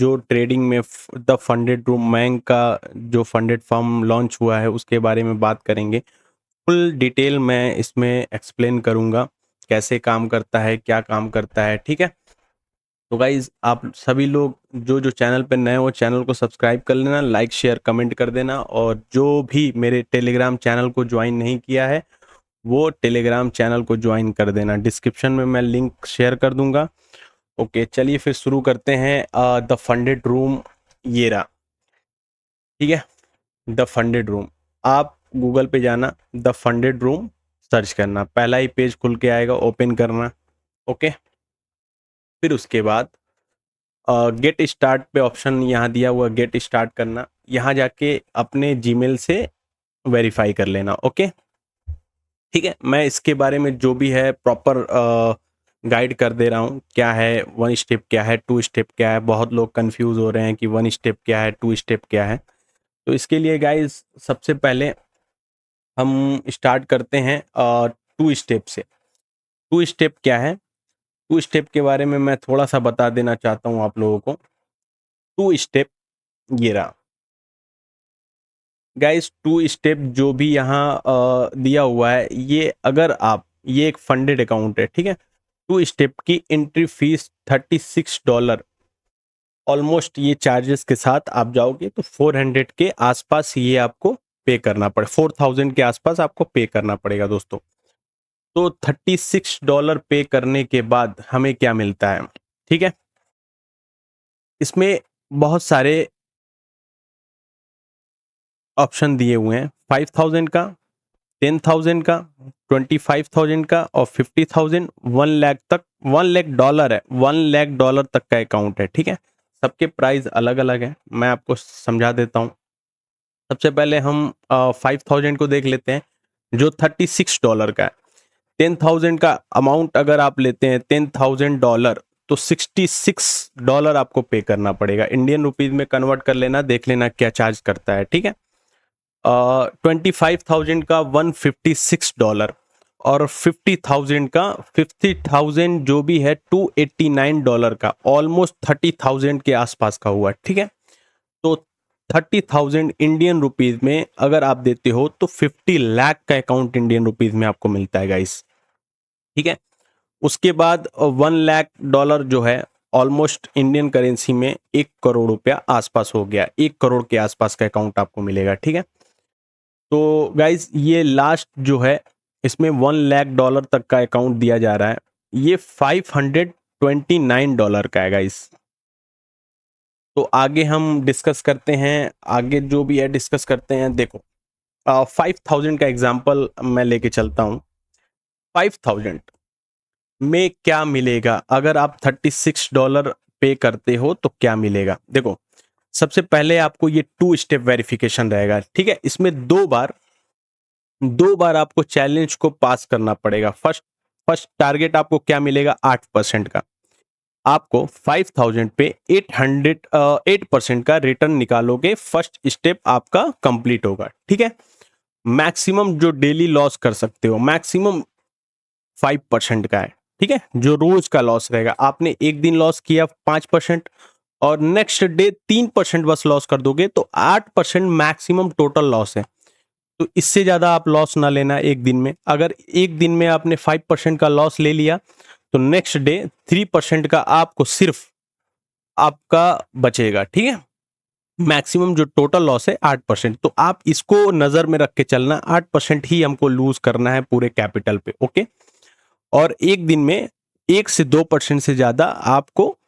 जो ट्रेडिंग में the funded room bank का जो फंडेड फर्म लॉन्च हुआ है उसके बारे में बात करेंगे। फुल डिटेल मैं इसमें एक्सप्लेन करूंगा, कैसे काम करता है, क्या काम करता है, ठीक है। तो गाइज आप सभी लोग जो जो चैनल पे नए हो चैनल को सब्सक्राइब कर लेना, लाइक शेयर कमेंट कर देना, और जो भी मेरे टेलीग्राम चैनल को ज्वाइन नहीं किया है वो टेलीग्राम चैनल को ज्वाइन कर देना, डिस्क्रिप्शन में मैं लिंक शेयर कर दूंगा। ओके चलिए फिर शुरू करते हैं। द फंडेड रूम ये रहा, ठीक है। द फंडेड रूम, आप गूगल पे जाना, द फंडेड रूम सर्च करना, पहला ही पेज खुल के आएगा, ओपन करना। ओके, फिर उसके बाद गेट स्टार्ट पे ऑप्शन यहाँ दिया हुआ, गेट स्टार्ट करना, यहाँ जाके अपने जीमेल से वेरीफाई कर लेना। ओके ठीक है, मैं इसके बारे में जो भी है प्रॉपर गाइड कर दे रहा हूँ, क्या है वन स्टेप, क्या है टू स्टेप, क्या है। बहुत लोग कंफ्यूज हो रहे हैं कि वन स्टेप क्या है, टू स्टेप क्या है। तो इसके लिए गाइस सबसे पहले हम स्टार्ट करते हैं टू स्टेप से। टू स्टेप क्या है, टू स्टेप के बारे में मैं थोड़ा सा बता देना चाहता हूँ आप लोगों को। टू स्टेप ये रहा गाइस, टू स्टेप जो भी यहाँ दिया हुआ है, ये अगर आप, ये एक फंडेड अकाउंट है, ठीक है। टू स्टेप की एंट्री फीस $36, ऑलमोस्ट ये चार्जेस के साथ आप जाओगे तो 400 के आसपास ये आपको पे करना पड़े, 4000 के आसपास आपको पे करना पड़ेगा दोस्तों। तो $36 पे करने के बाद हमें क्या मिलता है, ठीक है। इसमें बहुत सारे ऑप्शन दिए हुए हैं, 5000 का, 10,000 का, 25,000 का और 50,000, 1 लाख तक। $1 लाख है, $1 लाख तक का अकाउंट है, ठीक है। सबके प्राइस अलग अलग है, मैं आपको समझा देता हूँ। सबसे पहले हम 5000 को देख लेते हैं, जो $36 का है। 10,000 का अमाउंट अगर आप लेते हैं, $10,000, तो $66 आपको पे करना पड़ेगा। इंडियन रुपीज में कन्वर्ट कर लेना, देख लेना क्या चार्ज करता है, ठीक है। 25,000 का $156, और 50,000 का 50,000 जो भी है $289 का, ऑलमोस्ट 30,000 के आसपास का हुआ, ठीक है। तो 30,000 इंडियन रुपीज में अगर आप देते हो तो 50 लाख का अकाउंट इंडियन रुपीज में आपको मिलता है गाइस, ठीक है। उसके बाद $1 लाख जो है, ऑलमोस्ट इंडियन करेंसी में 1 करोड़ रुपया आसपास हो गया, 1 करोड़ के आसपास का अकाउंट आपको मिलेगा, ठीक है। तो गाइज ये लास्ट जो है, इसमें $1 लाख तक का अकाउंट दिया जा रहा है, ये $529 का है गाइज। तो आगे हम डिस्कस करते हैं, आगे जो भी है डिस्कस करते हैं। देखो 5,000 का एग्जांपल मैं लेके चलता हूँ। 5,000 में क्या मिलेगा अगर आप $36 पे करते हो तो क्या मिलेगा। देखो सबसे पहले आपको ये टू स्टेप वेरिफिकेशन रहेगा, ठीक है। इसमें दो बार आपको चैलेंज को पास करना पड़ेगा। फर्स्ट फर्स्ट टारगेट आपको क्या मिलेगा, 8% का। आपको 5,000 पे 8% का रिटर्न निकालोगे, फर्स्ट स्टेप आपका कंप्लीट होगा, ठीक है। मैक्सिमम जो डेली लॉस कर सकते हो, मैक्सिमम 5% का है, ठीक है। जो रोज का लॉस रहेगा, आपने एक दिन लॉस किया 5%, और नेक्स्ट डे 3% बस लॉस कर दोगे तो 8% मैक्सिमम टोटल लॉस है। तो इससे ज्यादा आप लॉस ना लेना एक दिन में। अगर एक दिन में आपने 5% का लॉस ले लिया तो नेक्स्ट डे 3% का आपको सिर्फ आपका बचेगा, ठीक है। मैक्सिमम जो टोटल लॉस है 8%, तो आप इसको नजर में रख के चलना, 8% ही हमको लूज करना है पूरे कैपिटल पे, ओके। और एक दिन में 1 से 2% से ज्यादा आपको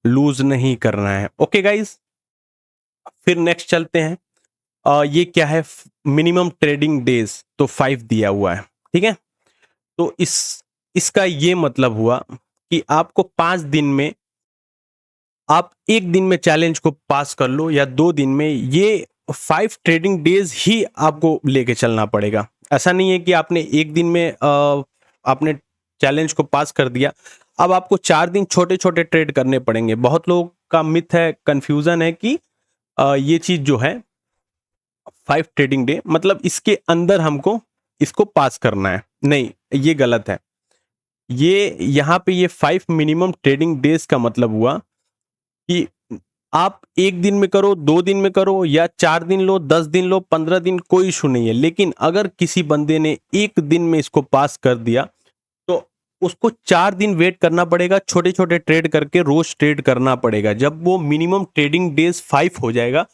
लूज नहीं करना है, ओके गाइज। फिर नेक्स्ट चलते हैं। ये क्या है, मिनिमम ट्रेडिंग डेज तो 5 दिया हुआ है, ठीक है। तो इसका ये मतलब हुआ कि आपको 5 दिन में, आप एक दिन में चैलेंज को पास कर लो या 2 दिन में, ये 5 ट्रेडिंग डेज ही आपको लेके चलना पड़ेगा। ऐसा नहीं है कि आपने एक दिन में आपने चैलेंज को पास कर दिया, अब आपको 4 दिन छोटे छोटे ट्रेड करने पड़ेंगे। बहुत लोग का मिथ है, कंफ्यूजन है कि ये चीज जो है 5 ट्रेडिंग डे मतलब इसके अंदर हमको इसको पास करना है, नहीं ये गलत है। ये यहाँ पे ये 5 मिनिमम ट्रेडिंग डेज का मतलब हुआ कि आप 1 दिन में करो, 2 दिन में करो, या 4 दिन लो, 10 दिन लो, 15 दिन, कोई इशू नहीं है। लेकिन अगर किसी बंदे ने 1 दिन में इसको पास कर दिया तो उसको 4 दिन वेट करना पड़ेगा, छोटे छोटे ट्रेड करके रोज ट्रेड करना पड़ेगा। जब वो मिनिमम ट्रेडिंग डेज 5 हो जाएगा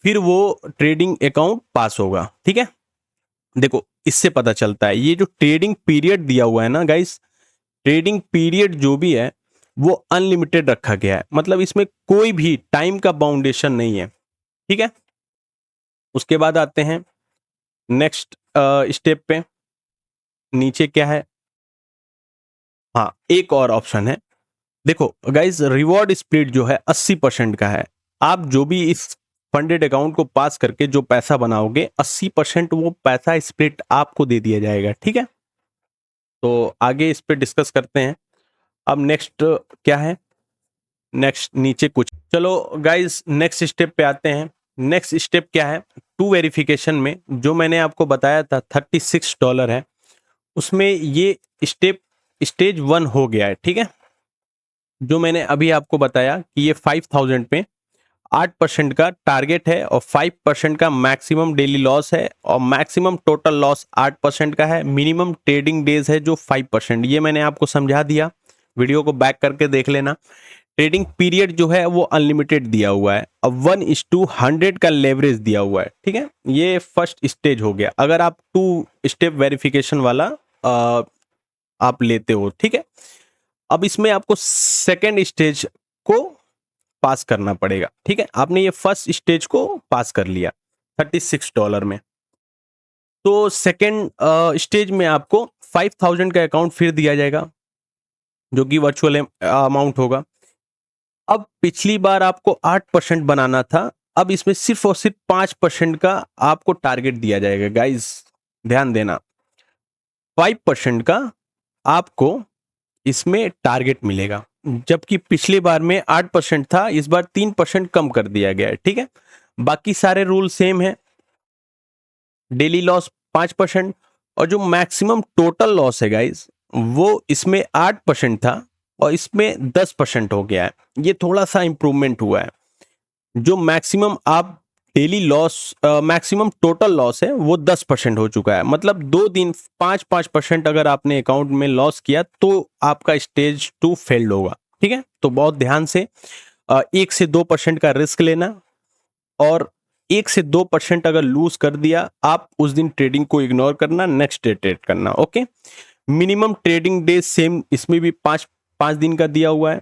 फिर वो ट्रेडिंग अकाउंट पास होगा। ठीक है, देखो इससे पता चलता है ये जो ट्रेडिंग पीरियड दिया हुआ है ना गाइस, ट्रेडिंग पीरियड जो भी है वो अनलिमिटेड रखा गया है, मतलब इसमें कोई भी टाइम का बाउंडेशन नहीं है। ठीक है, उसके बाद आते हैं नेक्स्ट स्टेप पे। नीचे क्या है, हाँ एक और ऑप्शन है। देखो गाइस, रिवॉर्ड स्प्लिट जो है 80% का है। आप जो भी इस फंडेड अकाउंट को पास करके जो पैसा बनाओगे 80% वो पैसा स्प्लिट आपको दे दिया जाएगा। ठीक है, तो आगे इस पे डिस्कस करते हैं। अब नेक्स्ट क्या है, नेक्स्ट नीचे कुछ, चलो गाइस नेक्स्ट स्टेप पे आते हैं। नेक्स्ट स्टेप क्या है, टू वेरिफिकेशन में जो मैंने आपको बताया था $36 है, उसमें ये स्टेप स्टेज 1 हो गया है। ठीक है, जो मैंने अभी आपको बताया कि ये 5000 पे 8% का टारगेट है और 5% का मैक्सिमम डेली लॉस है और मैक्सिमम टोटल लॉस 8% का है। मिनिमम ट्रेडिंग डेज है जो 5%, ये मैंने आपको समझा दिया, वीडियो को बैक करके देख लेना। ट्रेडिंग पीरियड जो है वो अनलिमिटेड दिया हुआ है। अब 1:100 का लेवरेज दिया हुआ है। ठीक है, ये फर्स्ट स्टेज हो गया अगर आप 2 स्टेप वेरिफिकेशन वाला आप लेते हो। ठीक है, अब इसमें आपको सेकेंड स्टेज को पास करना पड़ेगा। ठीक है, आपने ये फर्स्ट स्टेज को पास कर लिया $36 में, तो सेकेंड स्टेज में आपको 5000 का अकाउंट फिर दिया जाएगा जो कि वर्चुअल अमाउंट होगा। अब पिछली बार आपको 8% बनाना था, अब इसमें सिर्फ और सिर्फ 5% का आपको टारगेट दिया जाएगा। गाइस ध्यान देना, 5% का आपको इसमें टारगेट मिलेगा, जबकि पिछली बार में 8% था, इस बार 3% कम कर दिया गया है। ठीक है, बाकी सारे रूल सेम है। डेली लॉस 5% और जो मैक्सिमम टोटल लॉस है गाइस वो इसमें 8% था और इसमें 10% हो गया है। ये थोड़ा सा इंप्रूवमेंट हुआ है। जो मैक्सिमम आप daily loss maximum total loss है वो 10% हो चुका है। मतलब 2 दिन 5% अगर आपने अकाउंट में लॉस किया तो आपका स्टेज 2 फेल्ड होगा। ठीक है, तो बहुत ध्यान से 1 से 2% का रिस्क लेना, और 1 से 2% अगर लूज कर दिया आप उस दिन ट्रेडिंग को इग्नोर करना, नेक्स्ट डे ट्रेड करना। Okay, minimum trading day same इसमें भी 5 दिन का दिया हुआ है,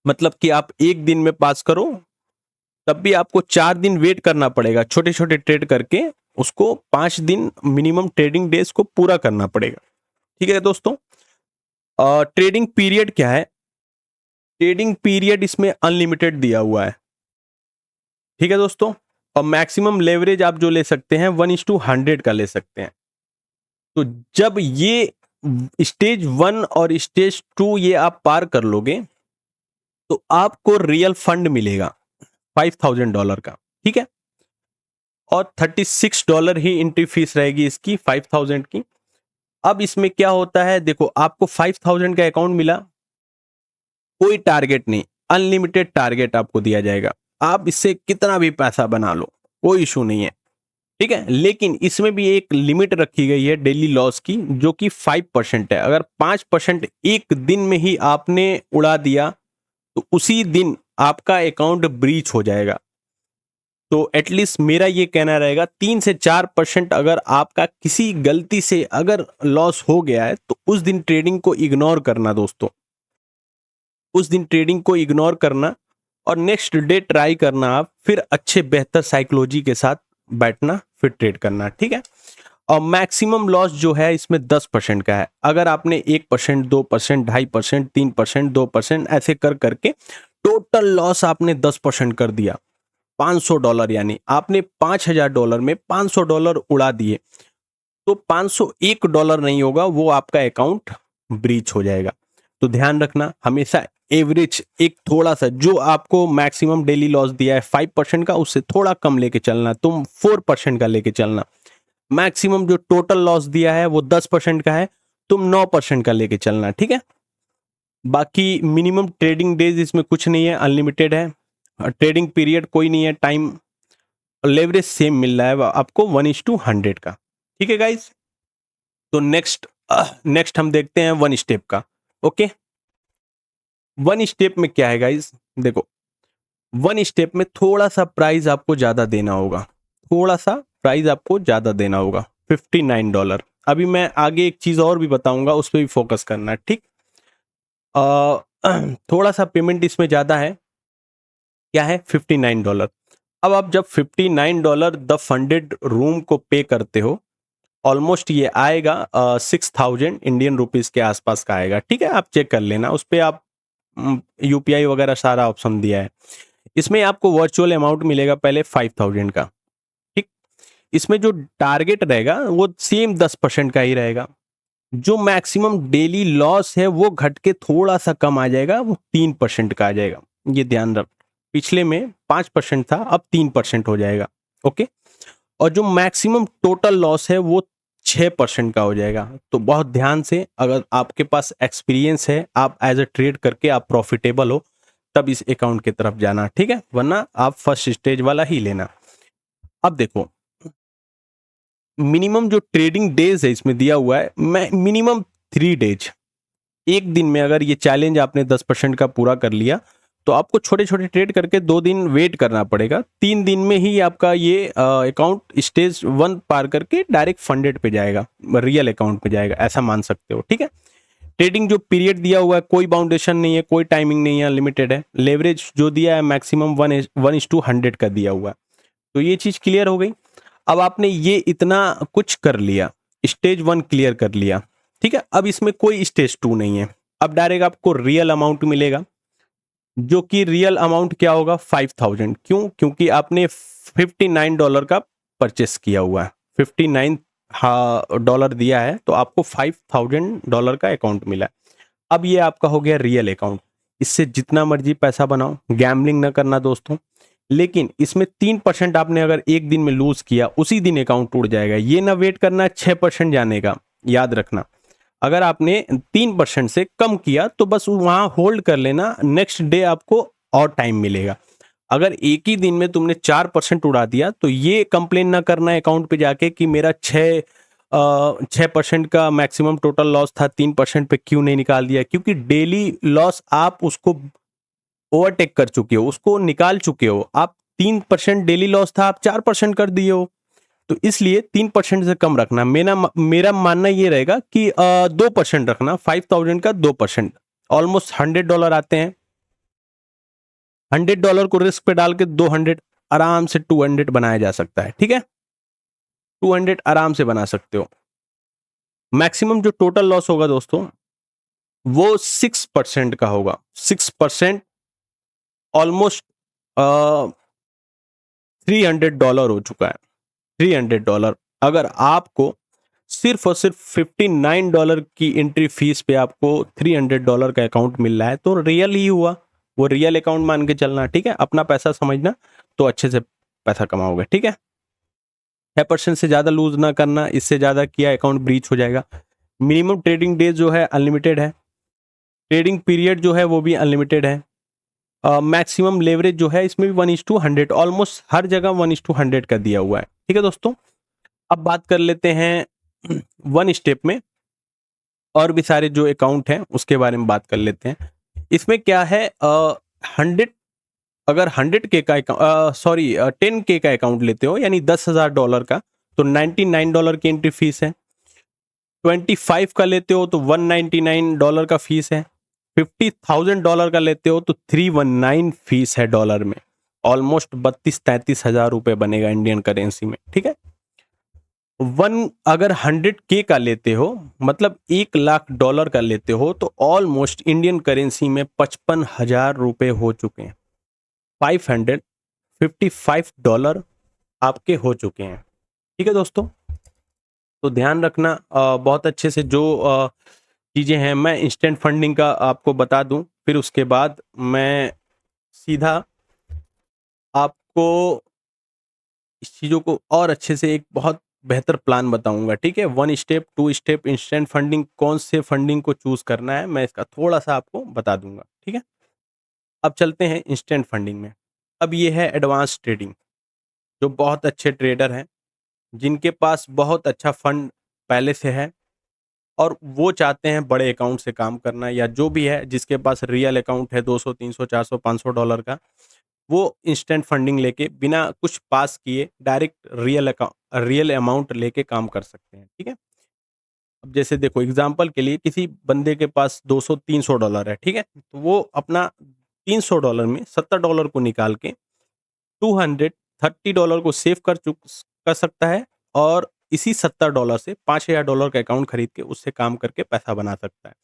मतलब कि आप 1 दिन में पास करो तब भी आपको 4 दिन वेट करना पड़ेगा, छोटे छोटे ट्रेड करके उसको 5 दिन मिनिमम ट्रेडिंग डेज को पूरा करना पड़ेगा। ठीक है दोस्तों, ट्रेडिंग पीरियड क्या है, ट्रेडिंग पीरियड इसमें अनलिमिटेड दिया हुआ है। ठीक है दोस्तों, और मैक्सिमम लेवरेज आप जो ले सकते हैं 1:100 का ले सकते हैं। तो जब ये स्टेज 1 और स्टेज 2 ये आप पार कर लोगे तो आपको रियल फंड मिलेगा $5000 का। ठीक है, और $36 ही एंट्री फीस रहेगी इसकी 5000 की। अब इसमें क्या होता है, देखो आपको 5000 का अकाउंट मिला, कोई टारगेट नहीं, अनलिमिटेड टारगेट आपको दिया जाएगा, आप इससे कितना भी पैसा बना लो, कोई इशू नहीं है। ठीक है, लेकिन इसमें भी एक लिमिट रखी गई है डेली लॉस की जो कि 5% है। अगर 5% 1 दिन में ही आपने उड़ा दिया तो उसी दिन आपका अकाउंट ब्रीच हो जाएगा। तो एटलीस्ट मेरा ये कहना रहेगा 3 से 4% अगर आपका किसी गलती से अगर लॉस हो गया है तो उस दिन ट्रेडिंग को इग्नोर करना दोस्तों, उस दिन ट्रेडिंग को इग्नोर करना और नेक्स्ट डे ट्राई करना, आप फिर अच्छे बेहतर साइकोलॉजी के साथ बैठना फिर ट्रेड करना। ठीक है, और मैक्सिमम लॉस जो है इसमें 10% का है। अगर आपने 1%, 2%, 2.5%, 3%, 2% ऐसे कर करके टोटल लॉस आपने 10% कर दिया, $500, यानी आपने $5000 में $500 उड़ा दिए, तो $501 नहीं होगा, वो आपका अकाउंट ब्रीच हो जाएगा। तो ध्यान रखना, हमेशा एवरेज एक थोड़ा सा जो आपको मैक्सिमम डेली लॉस दिया है 5% का, उससे थोड़ा कम लेके चलना, तुम 4% का लेके चलना। मैक्सिमम जो टोटल लॉस दिया है वो 10% का है, तुम 9% का लेके चलना। ठीक है, बाकी मिनिमम ट्रेडिंग डेज इसमें कुछ नहीं है, अनलिमिटेड है। ट्रेडिंग पीरियड कोई नहीं है, टाइम लेवरेज सेम मिल रहा है आपको 1:100 का। ठीक है गाइस, तो नेक्स्ट हम देखते हैं वन स्टेप का। ओके, वन स्टेप में क्या है गाइस, देखो वन स्टेप में थोड़ा सा प्राइस आपको ज्यादा देना होगा, थोड़ा सा प्राइस आपको ज्यादा देना होगा, $59। अभी मैं आगे एक चीज और भी बताऊंगा, उस पर भी फोकस करना है, ठीक। थोड़ा सा पेमेंट इसमें ज्यादा है, क्या है, $59। अब आप जब $59 द फंडेड रूम को पे करते हो, ऑलमोस्ट ये आएगा 6,000 इंडियन रुपीज के आसपास का आएगा। ठीक है, आप चेक कर लेना, उस पर आप यूपीआई वगैरह सारा ऑप्शन दिया है। इसमें आपको वर्चुअल अमाउंट मिलेगा पहले 5,000 का। ठीक, इसमें जो टारगेट रहेगा वो सेम 10% का ही रहेगा। जो मैक्सिमम डेली लॉस है वो घट के थोड़ा सा कम आ जाएगा, वो 3% का आ जाएगा। ये ध्यान रख, पिछले में 5% था, अब 3% हो जाएगा। ओके, और जो मैक्सिमम टोटल लॉस है वो 6% का हो जाएगा। तो बहुत ध्यान से, अगर आपके पास एक्सपीरियंस है, आप एज अ ट्रेड करके आप प्रॉफिटेबल हो, तब इस अकाउंट की तरफ जाना, ठीक है, वरना आप फर्स्ट स्टेज वाला ही लेना। अब देखो, मिनिमम जो ट्रेडिंग डेज है इसमें दिया हुआ है, मैं मिनिमम 3 डेज, एक दिन में अगर ये चैलेंज आपने 10% का पूरा कर लिया, तो आपको छोटे छोटे ट्रेड करके 2 दिन वेट करना पड़ेगा। 3 दिन में ही आपका ये अकाउंट स्टेज 1 पार करके डायरेक्ट फंडेड पे जाएगा, रियल अकाउंट पे जाएगा, ऐसा मान सकते हो। ठीक है, ट्रेडिंग जो पीरियड दिया हुआ है, कोई बाउंडेशन नहीं है, कोई टाइमिंग नहीं है, लिमिटेड है। लेवरेज जो दिया है मैक्सिमम 1:100 का दिया हुआ है। तो ये चीज क्लियर हो गई। अब आपने ये इतना कुछ कर लिया, स्टेज 1 क्लियर कर लिया, ठीक है। अब इसमें कोई स्टेज 2 नहीं है, अब डायरेक्ट आपको रियल अमाउंट मिलेगा, जो कि रियल अमाउंट क्या होगा, 5,000। क्यों? क्योंकि आपने $59 का परचेस किया हुआ है, $59 दिया है, तो आपको $5,000 का अकाउंट मिला है। अब ये आपका हो गया रियल अकाउंट। इससे जितना मर्जी पैसा बनाओ, गैम्बलिंग ना करना दोस्तों। लेकिन इसमें 3% आपने अगर एक दिन में लूज किया, उसी दिन अकाउंट टूट जाएगा। ये ना वेट करना 6% जाने का, याद रखना। अगर आपने 3% से कम किया तो बस वहां होल्ड कर लेना, नेक्स्ट डे आपको और टाइम मिलेगा। अगर एक ही दिन में तुमने 4% उड़ा दिया, तो ये कंप्लेन ना करना अकाउंट पे जाके कि मेरा 6% का मैक्सिमम टोटल लॉस था, 3% पे क्यों नहीं निकाल दिया। क्योंकि डेली लॉस आप उसको ओवरटेक कर चुके हो, उसको निकाल चुके हो। आप 3% डेली लॉस था, आप 4% कर दिए हो। तो इसलिए 3% से कम रखना। मेरा मानना ये रहेगा कि 2% रखना, 5,000 का 2%, ऑलमोस्ट $100 आते हैं। $100 को रिस्क पे डाल के 200 आराम से 200 बनाया जा सकता है। ठीक है, 200 आराम से बना सकते हो। मैक्सिमम जो टोटल लॉस होगा दोस्तों, वो 6% का होगा। 6% ऑलमोस्ट $300 हो चुका है। $300 अगर आपको सिर्फ और सिर्फ $59 की एंट्री फीस पे आपको $300 का अकाउंट मिल रहा है, तो रियल ही हुआ, वो रियल अकाउंट मान के चलना। ठीक है, अपना पैसा समझना, तो अच्छे से पैसा कमाओगे। ठीक है, 6% से ज्यादा लूज ना करना, इससे ज्यादा किया अकाउंट ब्रीच हो जाएगा। मिनिमम ट्रेडिंग डेज जो है अनलिमिटेड है, ट्रेडिंग पीरियड जो है वो भी अनलिमिटेड है। मैक्सिमम लेवरेज जो है इसमें भी 1:100, ऑलमोस्ट हर जगह 1:100 का दिया हुआ है। ठीक है दोस्तों, अब बात कर लेते हैं वन स्टेप में और भी सारे जो अकाउंट हैं उसके बारे में बात कर लेते हैं। इसमें क्या है, 100, अगर 100K का सॉरी 10K का अकाउंट लेते हो, यानी $10,000 का, तो $99 की एंट्री फीस है। 25 का लेते हो तो $199 का फीस है। $50,000 का लेते हो तो 319 फीस है डॉलर में। ऑलमोस्ट 32-33 हजार रुपए बनेगा इंडियन करेंसी में। ठीक है, अगर 100K का लेते हो, मतलब $1,00,000 का लेते हो, तो ऑलमोस्ट इंडियन करेंसी में 55,000 रुपए हो चुके हैं। $555 आपके हो चुके हैं। ठीक है दोस्तों, तो ध्यान रखना बहुत अच्छे से। जो चीज़ें हैं, मैं इंस्टेंट फंडिंग का आपको बता दूं, फिर उसके बाद मैं सीधा आपको इस चीज़ों को और अच्छे से एक बहुत बेहतर प्लान बताऊंगा। ठीक है, 1 स्टेप 2 स्टेप इंस्टेंट फंडिंग, कौन से फंडिंग को चूज करना है, मैं इसका थोड़ा सा आपको बता दूंगा। ठीक है, अब चलते हैं इंस्टेंट फंडिंग में। अब ये है एडवांस ट्रेडिंग, जो बहुत अच्छे ट्रेडर हैं, जिनके पास बहुत अच्छा फंड पहले से है और वो चाहते हैं बड़े अकाउंट से काम करना, या जो भी है जिसके पास रियल अकाउंट है 200 300 400 500 डॉलर का, वो इंस्टेंट फंडिंग लेके बिना कुछ पास किए डायरेक्ट रियल अमाउंट लेके काम कर सकते हैं। ठीक है, अब जैसे देखो एग्जांपल के लिए किसी बंदे के पास 200 300 डॉलर है, ठीक है, तो वो अपना 300 डॉलर में 70 डॉलर को निकाल के 230 डॉलर को सेव कर सकता है, और इसी 70 डॉलर से 5000 डॉलर का अकाउंट खरीद के उससे काम करके पैसा बना सकता है।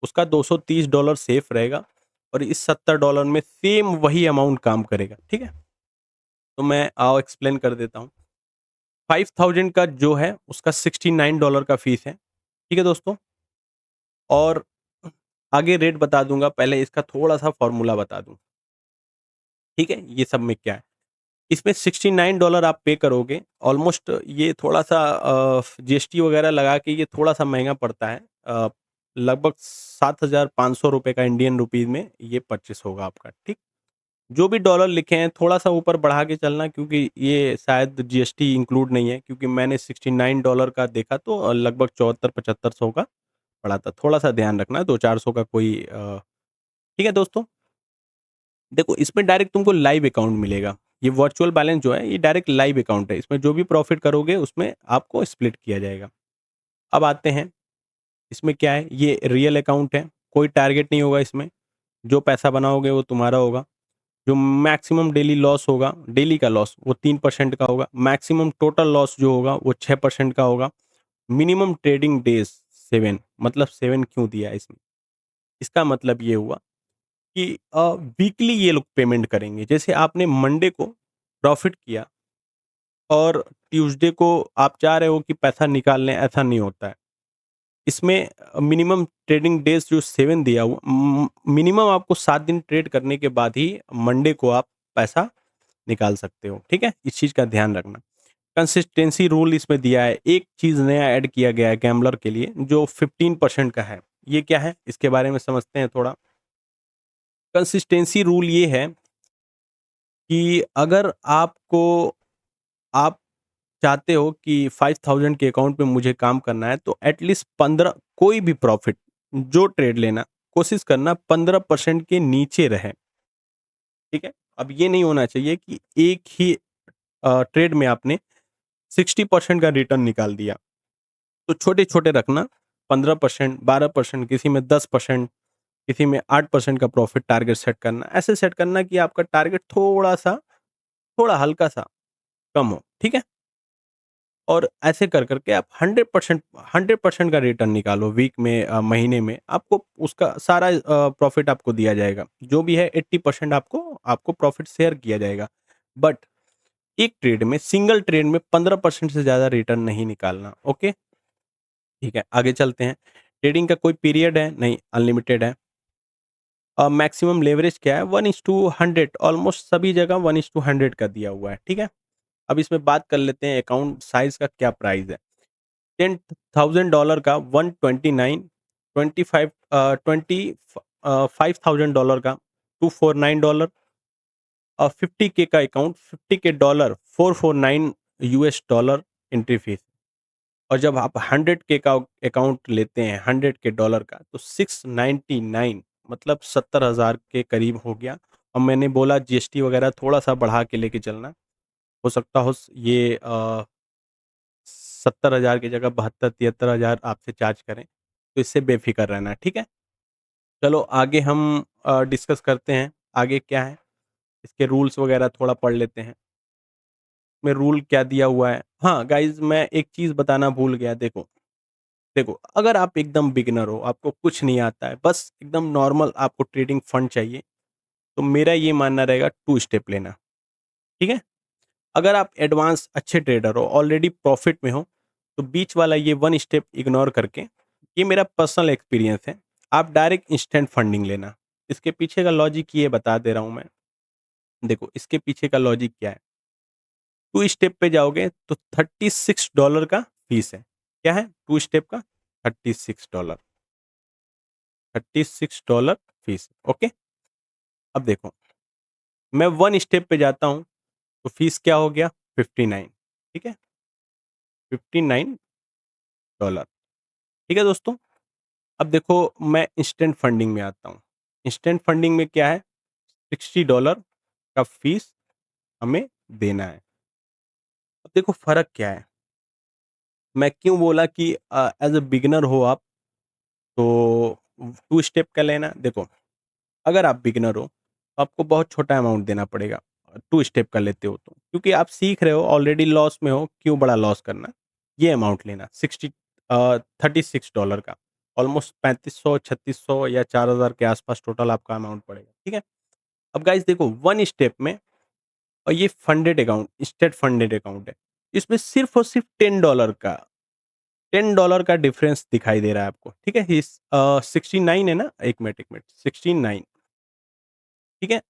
उसका 230 डॉलर सेफ रहेगा और इस 70 डॉलर में सेम वही अमाउंट काम करेगा। ठीक है, तो मैं आओ एक्सप्लेन कर देता हूँ। 5000 का जो है उसका 69 डॉलर का फीस है। ठीक है दोस्तों, और आगे रेट बता दूंगा, पहले इसका थोड़ा सा फॉर्मूला बता दूं। ठीक है, ये सब में क्या है, इसमें 69 डॉलर आप पे करोगे, ऑलमोस्ट ये थोड़ा सा जीएसटी वगैरह लगा के ये थोड़ा सा महंगा पड़ता है, लगभग 7500 रुपये का इंडियन रुपीज में ये परचेस होगा आपका। ठीक, जो भी डॉलर लिखे हैं थोड़ा सा ऊपर बढ़ा के चलना, क्योंकि ये शायद जीएसटी इंक्लूड नहीं है, क्योंकि मैंने 69 डॉलर का देखा तो लगभग 74-7500 का पड़ा था। थोड़ा सा ध्यान रखना, 200-400 का कोई ठीक है दोस्तों। देखो इसमें डायरेक्ट तुमको लाइव अकाउंट मिलेगा, ये वर्चुअल बैलेंस जो है ये डायरेक्ट लाइव अकाउंट है, इसमें जो भी प्रॉफिट करोगे उसमें आपको स्प्लिट किया जाएगा। अब आते हैं, इसमें क्या है, ये रियल अकाउंट है, कोई टारगेट नहीं होगा इसमें, जो पैसा बनाओगे वो तुम्हारा होगा। जो मैक्सिमम डेली लॉस होगा, डेली का लॉस वो 3% का होगा, मैक्सिमम टोटल लॉस जो होगा वो 6% का होगा। मिनिमम ट्रेडिंग डेज 7, मतलब 7 क्यों दिया है इसमें, इसका मतलब ये हुआ कि वीकली ये लोग पेमेंट करेंगे। जैसे आपने मंडे को प्रॉफिट किया और ट्यूसडे को आप चाह रहे हो कि पैसा निकाल लें, ऐसा नहीं होता है। इसमें मिनिमम ट्रेडिंग डेज जो 7 दिया हुआ, मिनिमम आपको 7 दिन ट्रेड करने के बाद ही मंडे को आप पैसा निकाल सकते हो। ठीक है, इस चीज़ का ध्यान रखना। कंसिस्टेंसी रूल इसमें दिया है, एक चीज़ नया ऐड किया गया है गैम्बलर के लिए जो 15% का है। ये क्या है, इसके बारे में समझते हैं थोड़ा। कंसिस्टेंसी रूल ये है कि अगर आप चाहते हो कि 5000 के अकाउंट में मुझे काम करना है, तो एटलीस्ट 15, कोई भी प्रॉफिट जो ट्रेड लेना, कोशिश करना 15% के नीचे रहे। ठीक है, अब ये नहीं होना चाहिए कि एक ही ट्रेड में आपने 60% का रिटर्न निकाल दिया। तो छोटे छोटे रखना, 15%, 12%, किसी में 10%, किसी में 8% का प्रॉफिट टारगेट सेट करना। ऐसे सेट करना कि आपका टारगेट थोड़ा हल्का सा कम हो। ठीक है, और ऐसे कर करके आप 100% का रिटर्न निकालो वीक में, महीने में, आपको उसका सारा प्रॉफिट आपको दिया जाएगा। जो भी है 80% आपको आपको प्रॉफिट शेयर किया जाएगा। बट एक ट्रेड में, सिंगल ट्रेड में 15% से ज़्यादा रिटर्न नहीं निकालना। ओके, ठीक है, आगे चलते हैं। ट्रेडिंग का कोई पीरियड है नहीं, अनलिमिटेड है। मैक्सिमम लेवरेज क्या है, 1:100, ऑलमोस्ट सभी जगह 1:100 का दिया हुआ है। ठीक है, अब इसमें बात कर लेते हैं अकाउंट साइज का क्या प्राइस है। $10,000 का 129, 5000 का $249, और 50K का account, 50K dollar, $449 entry fees. और जब आप 100K का अकाउंट लेते हैं, 100K डॉलर का, तो 699, मतलब 70,000 के करीब हो गया। और मैंने बोला जीएसटी वगैरह थोड़ा सा बढ़ा के लेके चलना, हो सकता हो ये 70,000 की जगह 72-73,000 आपसे चार्ज करें, तो इससे बेफिक्र रहना। ठीक है, चलो आगे हम डिस्कस करते हैं, आगे क्या है, इसके रूल्स वगैरह थोड़ा पढ़ लेते हैं। में रूल क्या दिया हुआ है। हाँ गाइज, मैं एक चीज़ बताना भूल गया। देखो देखो, अगर आप एकदम बिगिनर हो, आपको कुछ नहीं आता है, बस एकदम नॉर्मल आपको ट्रेडिंग फंड चाहिए, तो मेरा ये मानना रहेगा 2 स्टेप लेना। ठीक है, अगर आप एडवांस अच्छे ट्रेडर हो, ऑलरेडी प्रॉफिट में हो, तो बीच वाला ये 1 स्टेप इग्नोर करके, ये मेरा पर्सनल एक्सपीरियंस है, आप डायरेक्ट इंस्टेंट फंडिंग लेना। इसके पीछे का लॉजिक ये बता दे रहा हूँ मैं। देखो इसके पीछे का लॉजिक क्या है, 2 स्टेप पे जाओगे तो $36 का फीस है। क्या है, 2 स्टेप का $36, $36 फीस। ओके, अब देखो, मैं 1 स्टेप पे जाता हूँ, तो फीस क्या हो गया 59, ठीक है? $59। ठीक है दोस्तों? अब देखो मैं इंस्टेंट फंडिंग में आता हूँ। इंस्टेंट फंडिंग में क्या है, $60 का फीस हमें देना है। अब देखो फ़र्क क्या है? मैं क्यों बोला कि एज़ अ बिगिनर हो आप तो 2 स्टेप का लेना। देखो, अगर आप बिगिनर हो, तो आपको बहुत छोटा अमाउंट देना पड़ेगा, 2 स्टेप का लेते हो तो। क्योंकि आप सीख रहे हो, ऑलरेडी लॉस में हो, क्यों बड़ा लॉस करना? ये अमाउंट लेना $36 का, ऑलमोस्ट 3500-3600 या 4000 के आस-पास टोटल आपका अमाउंट पड़ेगा, ठीक है? अब गाइस देखो 1 स्टेप में और ये funded account, state funded account है। इसमें सिर्फ़ और सिर्फ़ $10 का डिफरेंस दिखाई दे रहा है आपको, ठीक है? 69 है ना? 1 मिनट 69, ठीक है?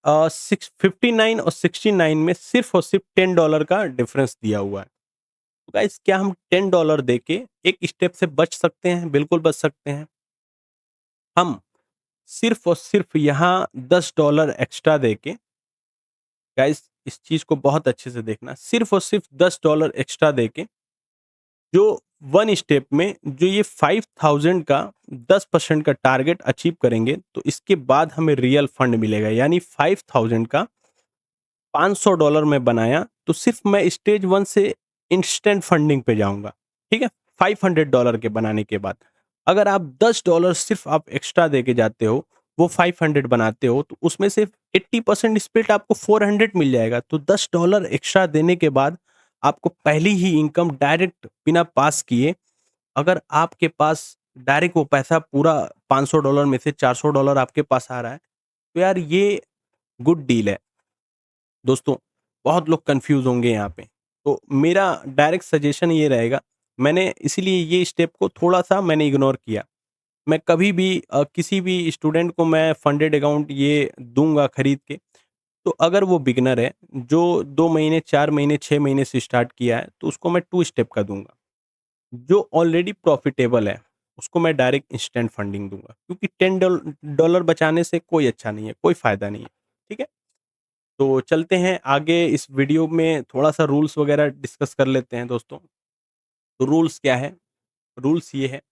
59 और 69 में सिर्फ़ और सिर्फ़ $10 का डिफरेंस दिया हुआ है। तो गाइस क्या हम $10 देके एक स्टेप से बच सकते हैं? बिल्कुल बच सकते हैं। हम सिर्फ़ और सिर्फ़ यहाँ $10 एक्स्ट्रा देके, गाइस इस चीज़ को बहुत अच्छे से देखना, सिर्फ़ और सिर्फ़ $10 एक्स्ट्रा देके जो 1 स्टेप में जो ये 5000 का 10% का टारगेट अचीव करेंगे, तो इसके बाद हमें रियल फंड मिलेगा। यानी 5000 का $500 मैं बनाया, तो सिर्फ़ मैं स्टेज 1 से इंस्टेंट फंडिंग पे जाऊँगा, ठीक है? $500 के बनाने के बाद। अगर आप $10 सिर्फ़ आप एक्स्ट्रा देके जाते हो, वो 500 बनाते हो, तो उसमें से 80% स्प्लिट आपको 400 मिल जाएगा। तो $10 एक्स्ट्रा देने के बाद आपको पहली ही इनकम डायरेक्ट बिना पास किए, अगर आपके पास डायरेक्ट वो पैसा पूरा $500 में से $400 आपके पास आ रहा है, तो यार ये गुड डील है। दोस्तों, बहुत लोग कन्फ्यूज़ होंगे यहाँ पे। तो मेरा डायरेक्ट सजेशन ये रहेगा, मैंने इसीलिए ये स्टेप को थोड़ा-सा मैंने इग्नोर किया। मैं कभी भी किसी भी स्टूडेंट को मैं फंडेड अकाउंट ये दूँगा खरीद के, तो अगर वो बिगिनर है, जो 2 महीने, 4 महीने, 6 महीने से स्टार्ट किया है, तो उसको मैं 2 स्टेप का दूँगा। जो ऑलरेडी प्रॉफ़िटेबल है, उसको मैं डायरेक्ट इंस्टेंट फंडिंग दूँगा। क्योंकि $10 बचाने से कोई अच्छा नहीं है, कोई फ़ायदा नहीं है। ठीक है? तो चलते हैं आगे, इस वीडियो में थोड़ा-सा रूल्स वगैरह डिस्कस कर लेते हैं दोस्तों। तो रूल्स क्या है? रूल्स ये है,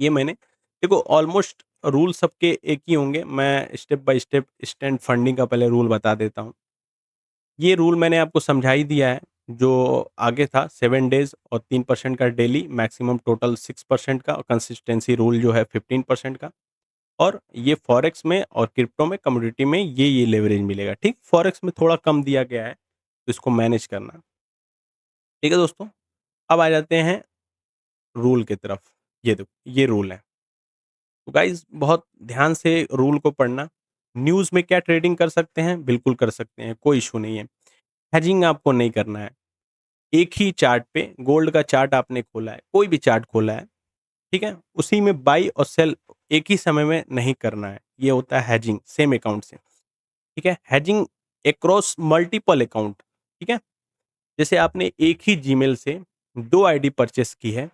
ये मैंने देखो ऑलमोस्ट रूल सबके एक ही होंगे। मैं step by step instant funding का पहले रूल बता देता हूँ। ये रूल मैंने आपको समझा ही दिया है, जो आगे था 7 डेज़ और 3% का डेली, मैक्सिमम टोटल 6% का, और कंसिस्टेंसी रूल जो है 15% का। और ये फॉरेक्स में और क्रिप्टो में, कमोडिटी में ये लेवरेज मिलेगा, ठीक? फॉरेक्स में थोड़ा कम दिया गया है, तो इसको मैनेज करना। ठीक है दोस्तों? अब आ जाते हैं रूल की तरफ। ये देखो, ये रूल है। तो गाइज़ बहुत ध्यान से रूल को पढ़ना। न्यूज़ में क्या ट्रेडिंग कर सकते हैं? बिल्कुल कर सकते हैं, कोई इश्यू नहीं है। हेजिंग आपको नहीं करना है। एक ही चार्ट पे, गोल्ड का चार्ट आपने खोला है, कोई भी चार्ट खोला है, ठीक है? उसी में बाई और सेल एक ही समय में नहीं करना है। ये होता है हेजिंग, सेम अकाउंट से। ठीक है? हेजिंग अक्रॉस मल्टीपल अकाउंट, ठीक है? जैसे आपने एक ही जीमेल से 2 आईडी परचेज़ की है,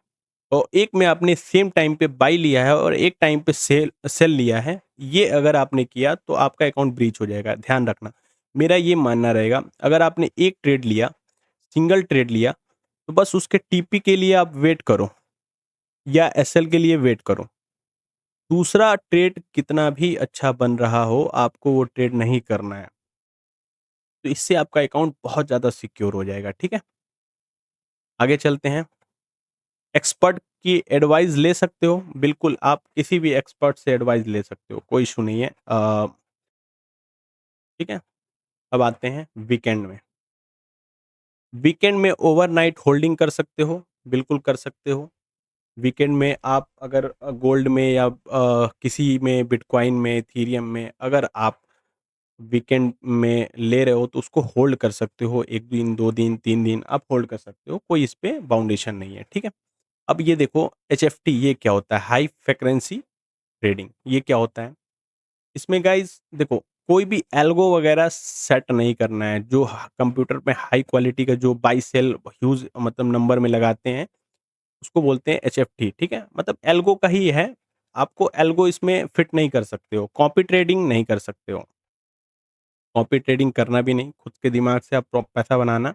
और एक में आपने सेम टाइम पे बाय लिया है और एक टाइम पे सेल सेल लिया है, ये अगर आपने किया तो आपका अकाउंट ब्रीच हो जाएगा, ध्यान रखना। मेरा ये मानना रहेगा, अगर आपने एक ट्रेड लिया, सिंगल ट्रेड लिया, तो बस उसके टीपी के लिए आप वेट करो या एसएल के लिए वेट करो। दूसरा ट्रेड कितना भी अच्छा बन रहा हो, आपको वो ट्रेड नहीं करना है। तो इससे आपका अकाउंट बहुत ज़्यादा सिक्योर हो जाएगा, ठीक है? आगे चलते हैं। एक्सपर्ट की एडवाइस ले सकते हो, बिल्कुल आप किसी भी एक्सपर्ट से एडवाइस ले सकते हो, कोई इश्यू नहीं है। ठीक है? अब आते हैं वीकेंड में। वीकेंड में ओवरनाइट होल्डिंग कर सकते हो, बिल्कुल कर सकते हो। वीकेंड में आप अगर गोल्ड में या किसी में, बिटकॉइन में, इथेरियम में अगर आप वीकेंड में ले रहे हो, तो उसको होल्ड कर सकते हो। 1 दिन, 2 दिन, 3 दिन आप होल्ड कर सकते हो, कोई इस पे बाउंडेशन नहीं है, ठीक है? अब ये देखो एचएफटी ये क्या होता है? हाई फ्रीक्वेंसी ट्रेडिंग, ये क्या होता है? इसमें गाइस देखो, कोई भी एल्गो वगैरह सेट नहीं करना है। जो कंप्यूटर पे हाई क्वालिटी का जो बाई सेल ह्यूज मतलब नंबर में लगाते हैं, उसको बोलते हैं एचएफटी, ठीक है? मतलब एल्गो का ही है। आपको एल्गो इसमें फिट नहीं कर सकते हो, कॉपी ट्रेडिंग नहीं कर सकते हो। कॉपी ट्रेडिंग करना भी नहीं, खुद के दिमाग से आप पैसा बनाना।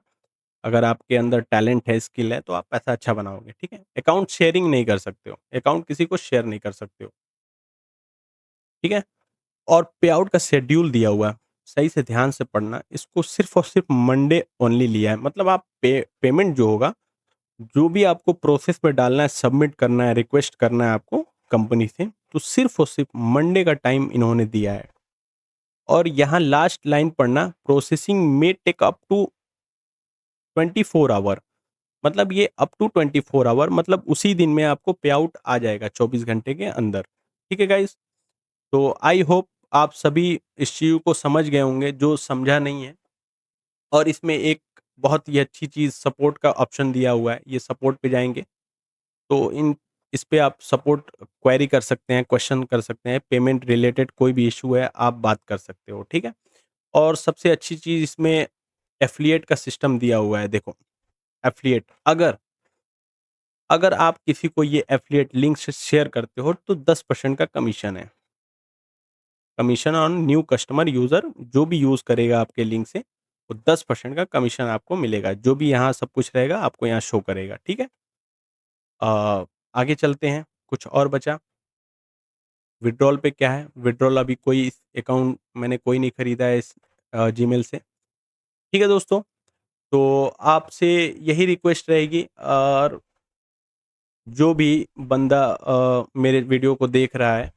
अगर आपके अंदर टैलेंट है, स्किल है, तो आप पैसा अच्छा बनाओगे, ठीक है? अकाउंट शेयरिंग नहीं कर सकते हो, अकाउंट किसी को शेयर नहीं कर सकते हो, ठीक है? और पे आउट का शेड्यूल दिया हुआ है, सही से ध्यान से पढ़ना, इसको सिर्फ़ और सिर्फ़ मंडे ओनली लिया है। मतलब आप पेमेंट जो होगा, जो भी आपको प्रोसेस में डालना है, सबमिट करना है, रिक्वेस्ट करना है आपको कंपनी से, तो सिर्फ़ और सिर्फ़ मंडे का टाइम इन्होंने दिया है। और यहाँ लास्ट लाइन पढ़ना, प्रोसेसिंग में टेक अप टू 24 आवर, मतलब ये अप टू 24 आवर, मतलब उसी दिन में आपको पे आउट आ जाएगा 24 घंटे के अंदर। ठीक है गाइस? तो आई होप आप सभी इस चीज़ को समझ गए होंगे, जो समझा नहीं है। और इसमें एक बहुत ही अच्छी चीज़ सपोर्ट का ऑप्शन दिया हुआ है, ये सपोर्ट पे जाएँगे तो इस पे आप सपोर्ट क्वेरी कर सकते हैं, क्वेश्चन कर सकते हैं, पेमेंट रिलेटेड कोई भी इश्यू है, आप बात कर सकते हो, ठीक है? और सबसे अच्छी चीज़ इसमें एफ़िलिएट का सिस्टम दिया हुआ है, देखो। एफ़िलिएट, अगर अगर आप किसी को ये एफ़िलिएट लिंक से शेयर करते हो तो 10% का कमीशन है। Commission on new customer user, जो भी यूज़ करेगा आपके लिंक से, वो 10% का कमीशन आपको मिलेगा। जो भी यहाँ सब कुछ रहेगा आपको यहाँ शो करेगा, ठीक है? आगे चलते हैं, कुछ और बचा। विथड्रॉल पे क्या है? विथड्रॉल अभी कोई इस अकाउंट मैंने कोई नहीं खरीदा है इस जीमेल से। ठीक है दोस्तों, तो आपसे यही रिक्वेस्ट रहेगी, और जो भी बंदा मेरे वीडियो को देख रहा है,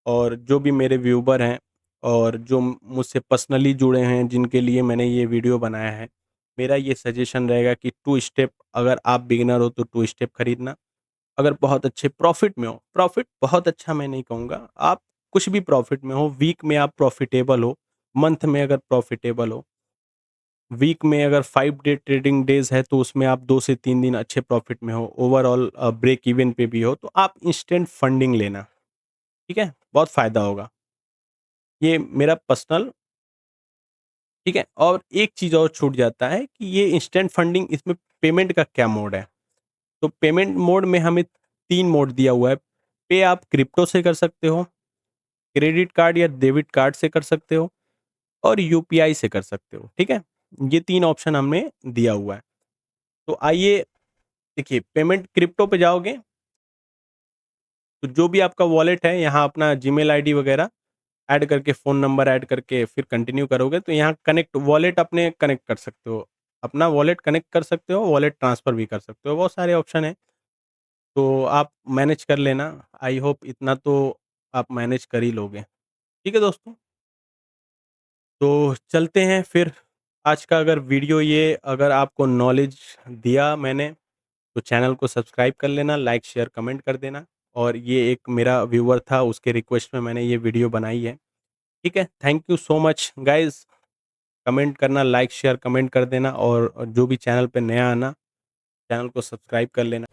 और जो भी मेरे व्यूवर हैं, और जो मुझसे पर्सनली जुड़े हैं, जिनके लिए मैंने ये वीडियो बनाया है, मेरा ये सजेशन रहेगा कि 2 स्टेप, अगर आप बिगिनर हो तो 2 स्टेप खरीदना। अगर बहुत अच्छे प्रॉफ़िट में हो, प्रॉफ़िट बहुत अच्छा मैं नहीं कहूँगा, आप कुछ भी प्रॉफ़िट में हो, वीक में आप प्रॉफ़िटेबल हो, मंथ में अगर प्रॉफ़िटेबल हो, वीक में अगर 5 डे ट्रेडिंग डेज़ है तो उसमें आप 2 से 3 दिन अच्छे प्रॉफ़िट में हो, ओवरऑल ब्रेक इवन पे भी हो, तो आप इंस्टेंट फंडिंग लेना, ठीक है? बहुत फ़ायदा होगा। ये मेरा पर्सनल, ठीक है? और एक चीज़ और छूट जाता है कि ये इंस्टेंट फंडिंग, इसमें पेमेंट का क्या मोड है? तो पेमेंट मोड में हमें 3 मोड दिया हुआ है। पे आप क्रिप्टो से कर सकते हो, क्रेडिट कार्ड या डेबिट कार्ड से कर सकते हो, और यूपीआई से कर सकते हो, ठीक है? ये 3 ऑप्शन हमने दिया हुआ है। तो आइए देखिए, पेमेंट क्रिप्टो पे जाओगे, तो जो भी आपका वॉलेट है, यहाँ अपना जीमेल आईडी वगैरह ऐड करके, फ़ोन नंबर ऐड करके फिर कंटिन्यू करोगे, तो यहाँ कनेक्ट वॉलेट अपने कनेक्ट कर सकते हो। अपना वॉलेट कनेक्ट कर सकते हो, वॉलेट ट्रांसफ़र भी कर सकते हो, बहुत सारे ऑप्शन हैं, तो आप मैनेज कर लेना। आई होप इतना तो आप मैनेज कर ही लोगे। ठीक है दोस्तों? तो चलते हैं फिर। आज का अगर वीडियो, ये अगर आपको नॉलेज दिया मैंने, तो चैनल को सब्सक्राइब कर लेना, लाइक, शेयर, कमेंट कर देना। और ये एक मेरा व्यूअर था, उसके रिक्वेस्ट में मैंने ये वीडियो बनाई है। ठीक है? Thank you so much guys. Comment करना, लाइक, शेयर, कमेंट कर देना, और जो भी चैनल पे नया आना, चैनल को सब्सक्राइब कर लेना।